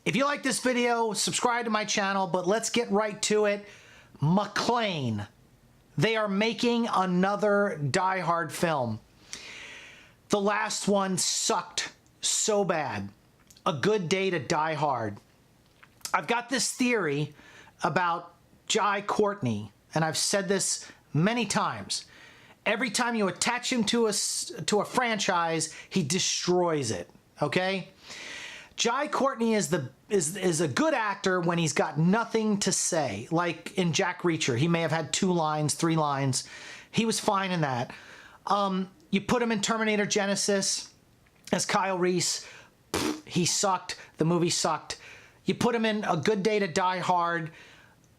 If you like this video, subscribe to my channel, but let's get right to it. McClane. They are making another Die Hard film. The last one sucked so bad. A Good Day to Die Hard. I've got this theory about Jai Courtney, and I've said this many times. Every time you attach him to a franchise, he destroys it, okay? Jai Courtney is a good actor when he's got nothing to say. Like in Jack Reacher, he may have had 2 lines, 3 lines. He was fine in that. You put him in Terminator Genesis as Kyle Reese, he sucked. The movie sucked. You put him in A Good Day to Die Hard.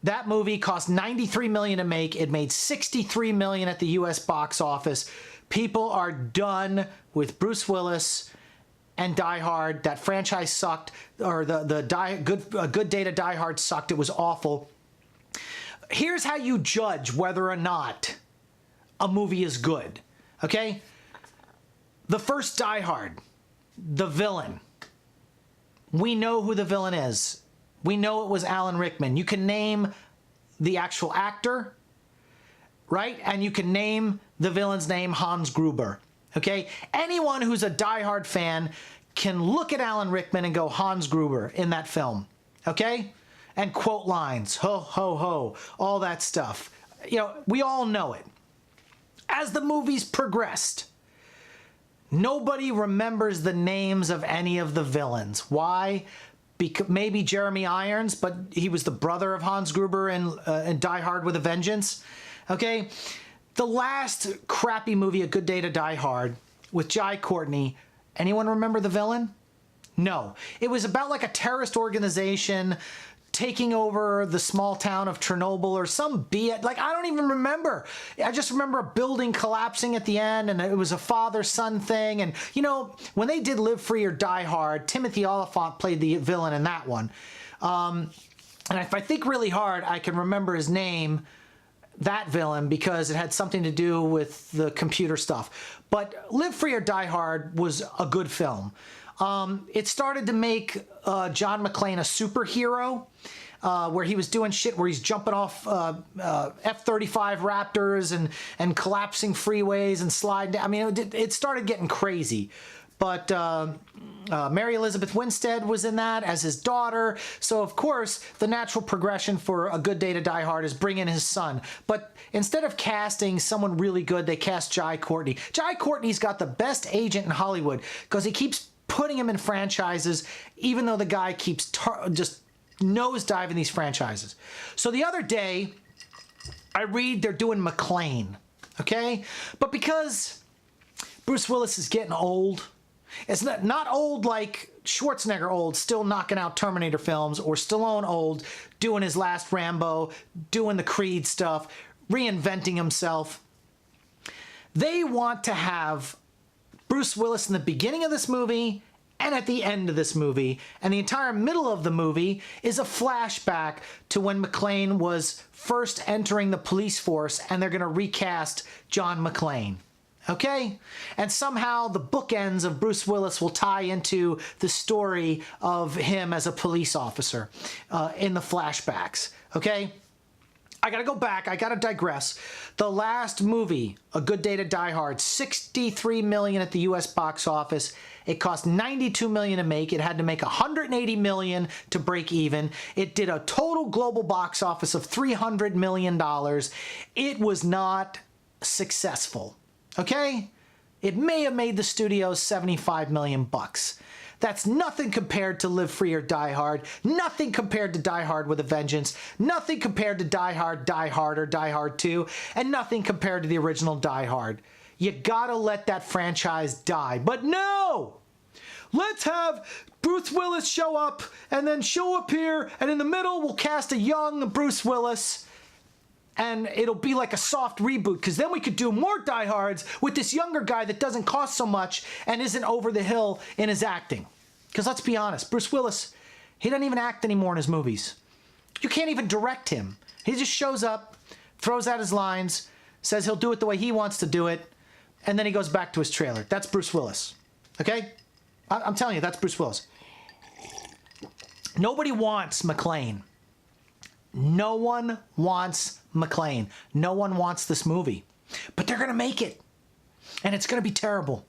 That movie cost $93 million to make. It made $63 million at the US box office. People are done with Bruce Willis and Die Hard. That franchise sucked, or A Good Day to Die Hard sucked. It was awful. Here's how you judge whether or not a movie is good, okay? The first Die Hard, the villain. We know who the villain is. We know it was Alan Rickman. You can name the actual actor, right? And you can name the villain's name, Hans Gruber. Okay? Anyone who's a Die Hard fan can look at Alan Rickman and go, Hans Gruber in that film. Okay? And quote lines. Ho, ho, ho. All that stuff. You know, we all know it. As the movies progressed, nobody remembers the names of any of the villains. Why? Because maybe Jeremy Irons, but he was the brother of Hans Gruber in Die Hard with a Vengeance. Okay? The last crappy movie, A Good Day to Die Hard, with Jai Courtney, anyone remember the villain? No. It was about like a terrorist organization taking over the small town of Chernobyl or some BS. Like, I don't even remember. I just remember a building collapsing at the end, and it was a father-son thing. And, you know, when they did Live Free or Die Hard, Timothy Olyphant played the villain in that one. And if I think really hard, I can remember his name, that villain, because it had something to do with the computer stuff. But Live Free or Die Hard was a good film. It started to make John McClane a superhero, where he was doing shit where he's jumping off F-35 Raptors and collapsing freeways and sliding down. I mean, it started getting crazy. But Mary Elizabeth Winstead was in that as his daughter. So, of course, the natural progression for A Good Day to Die Hard is bring in his son. But instead of casting someone really good, they cast Jai Courtney. Jai Courtney's got the best agent in Hollywood because he keeps putting him in franchises, even though the guy keeps just nosediving these franchises. So the other day, I read they're doing McClane, okay? But because Bruce Willis is getting old, it's not old like Schwarzenegger old, still knocking out Terminator films, or Stallone old, doing his last Rambo, doing the Creed stuff, reinventing himself. They want to have Bruce Willis in the beginning of this movie and at the end of this movie, and the entire middle of the movie is a flashback to when McClane was first entering the police force, and they're going to recast John McClane. Okay? And somehow the bookends of Bruce Willis will tie into the story of him as a police officer in the flashbacks. Okay? I gotta go back. I gotta digress. The last movie, A Good Day to Die Hard, $63 million at the US box office. It cost $92 million to make. It had to make $180 million to break even. It did a total global box office of $300 million. It was not successful. Okay? It may have made the studios $75 million bucks. That's nothing compared to Live Free or Die Hard. Nothing compared to Die Hard with a Vengeance. Nothing compared to Die Hard, Die Harder, Die Hard 2. And nothing compared to the original Die Hard. You gotta let that franchise die. But no! Let's have Bruce Willis show up, and then she'll appear, and in the middle we'll cast a young Bruce Willis, and it'll be like a soft reboot, because then we could do more Die Hards with this younger guy that doesn't cost so much and isn't over the hill in his acting. Because let's be honest, Bruce Willis, he doesn't even act anymore in his movies. You can't even direct him. He just shows up, throws out his lines, says he'll do it the way he wants to do it, and then he goes back to his trailer. That's Bruce Willis. Okay? I'm telling you, that's Bruce Willis. Nobody wants McClane. No one wants McClane. No one wants this movie. But they're going to make it. And it's going to be terrible.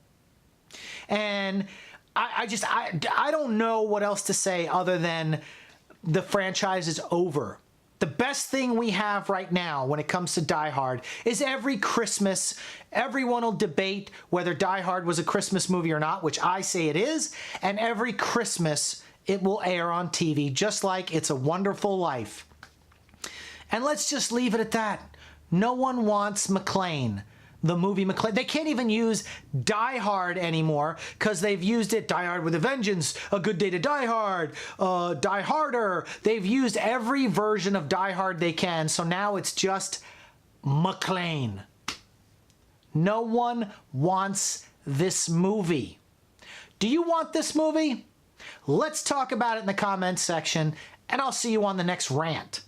And I don't know what else to say other than the franchise is over. The best thing we have right now when it comes to Die Hard is every Christmas, everyone will debate whether Die Hard was a Christmas movie or not, which I say it is, and every Christmas it will air on TV, just like It's a Wonderful Life. And let's just leave it at that. No one wants McClane. The movie McClane. They can't even use Die Hard anymore because they've used it. Die Hard with a Vengeance, A Good Day to Die Hard, Die Harder. They've used every version of Die Hard they can. So now it's just McClane. No one wants this movie. Do you want this movie? Let's talk about it in the comments section, and I'll see you on the next rant.